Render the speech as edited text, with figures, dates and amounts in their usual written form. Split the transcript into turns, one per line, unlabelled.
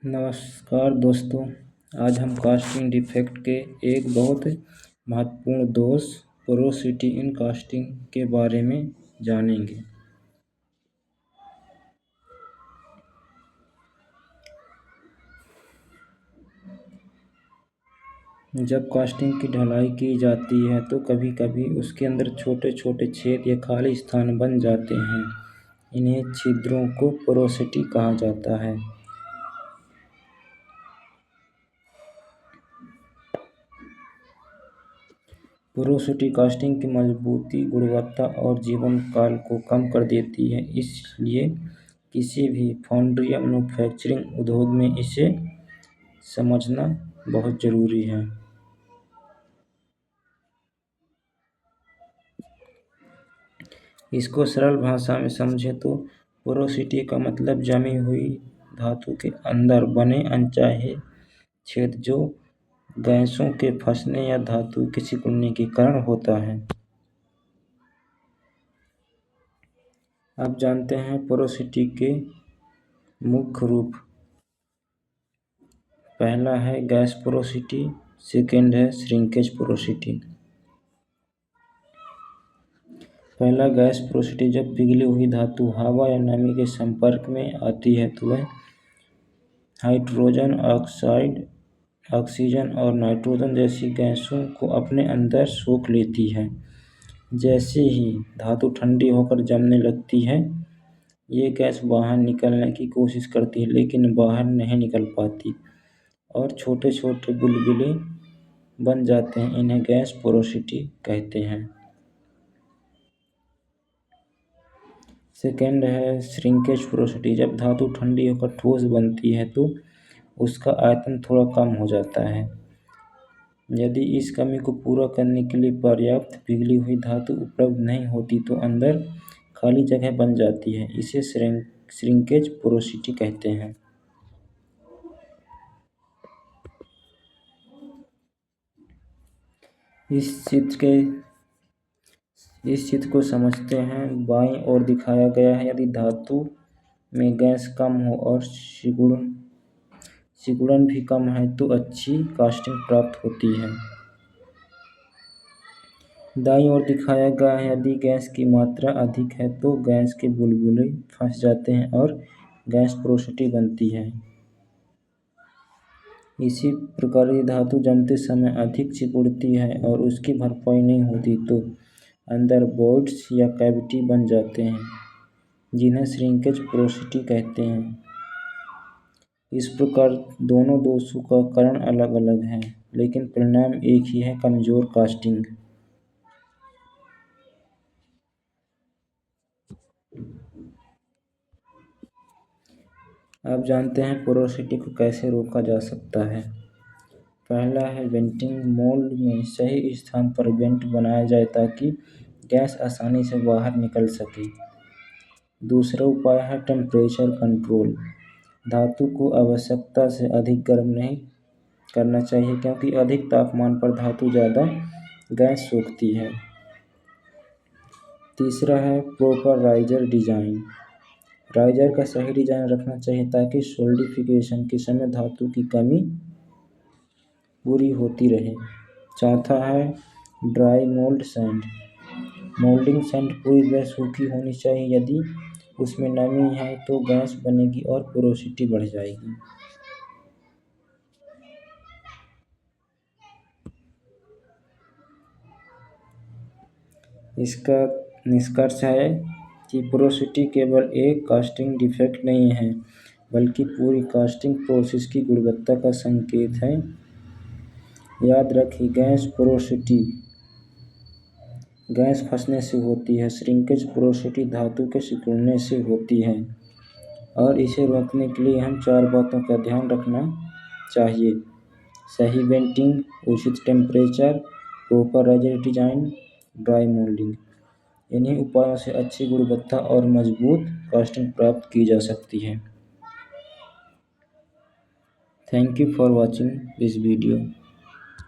नमस्कार दोस्तों। आज हम कास्टिंग डिफेक्ट के एक बहुत महत्वपूर्ण दोष पोरोसिटी इन कास्टिंग के बारे में जानेंगे। जब कास्टिंग की ढलाई की जाती है तो कभी कभी उसके अंदर छोटे छोटे छेद या खाली स्थान बन जाते हैं। इन्हें छिद्रों को पोरोसिटी कहा जाता है। पोरोसिटी कास्टिंग की मजबूती, गुणवत्ता और जीवन काल को कम कर देती है। इसलिए किसी भी फाउंड्री या मैन्युफैक्चरिंग उद्योग में इसे समझना बहुत ज़रूरी है। इसको सरल भाषा में समझें तो पोरोसिटी का मतलब जमी हुई धातु के अंदर बने अनचाहे छेद जो गैसों के फंसने या धातु के सिकुड़ने के कारण होता है। अब जानते हैं पोरोसिटी के मुख्य रूप। पहला है गैस पोरोसिटी, सेकेंड है श्रिंकेज पोरोसिटी। पहला गैस पोरोसिटी, जब पिघली हुई धातु हवा या नमी के संपर्क में आती है तो वह हाइड्रोजन ऑक्साइड, ऑक्सीजन और नाइट्रोजन जैसी गैसों को अपने अंदर सोख लेती है। जैसे ही धातु ठंडी होकर जमने लगती है, ये गैस बाहर निकलने की कोशिश करती है लेकिन बाहर नहीं निकल पाती और छोटे छोटे बुलबुले बन जाते हैं। इन्हें गैस पोरोसिटी कहते हैं। सेकेंड है श्रिंकेज पोरोसिटी। जब धातु ठंडी होकर ठोस बनती है तो उसका आयतन थोड़ा कम हो जाता है। यदि इस कमी को पूरा करने के लिए पर्याप्त पिघली हुई धातु उपलब्ध नहीं होती तो अंदर खाली जगह बन जाती है। इसे श्रिंकेज पोरोसिटी कहते हैं। इस चित्र को समझते हैं। बाईं ओर दिखाया गया है, यदि धातु में गैस कम हो और सिकुड़न भी कम है तो अच्छी कास्टिंग प्राप्त होती है। दाईं ओर दिखाया गया है, यदि गैस की मात्रा अधिक है तो गैस के बुलबुले फंस जाते हैं और गैस पोरोसिटी बनती है। इसी प्रकार यदि धातु जमते समय अधिक सिकुड़ती है और उसकी भरपाई नहीं होती तो अंदर वॉइड्स या कैविटी बन जाते हैं, जिन्हें श्रिंकेज पोरोसिटी कहते हैं। इस प्रकार दोनों दोषों का कारण अलग अलग है लेकिन परिणाम एक ही है, कमजोर कास्टिंग। अब जानते हैं पोरोसिटी को कैसे रोका जा सकता है। पहला है वेंटिंग। मोल्ड में सही स्थान पर वेंट बनाया जाए ताकि गैस आसानी से बाहर निकल सके। दूसरा उपाय है टेम्परेचर कंट्रोल। धातु को आवश्यकता से अधिक गर्म नहीं करना चाहिए क्योंकि अधिक तापमान पर धातु ज़्यादा गैस सोखती है। तीसरा है प्रॉपर राइजर डिजाइन। राइजर का सही डिजाइन रखना चाहिए ताकि सोल्डिफिकेशन के समय धातु की कमी पूरी होती रहे। चौथा है dry mould sand. Moulding sand पूरी तरह सूखी होनी चाहिए। यदि उसमें नमी है तो गैस बनेगी और पोरोसिटी बढ़ जाएगी। इसका निष्कर्ष है कि पोरोसिटी केवल एक कास्टिंग डिफेक्ट नहीं है बल्कि पूरी कास्टिंग प्रोसेस की गुणवत्ता का संकेत है। याद रखिए, गैस पोरोसिटी गैस फंसने से होती है, श्रिंकेज पोरोसिटी धातु के सिकुड़ने से होती है और इसे रोकने के लिए हम 4 बातों का ध्यान रखना चाहिए: सही वेंटिंग, उचित temperature, proper riser design, dry moulding. इन्हीं उपायों से अच्छी गुणवत्ता और मजबूत कास्टिंग प्राप्त की जा सकती है। Thank you for watching this video.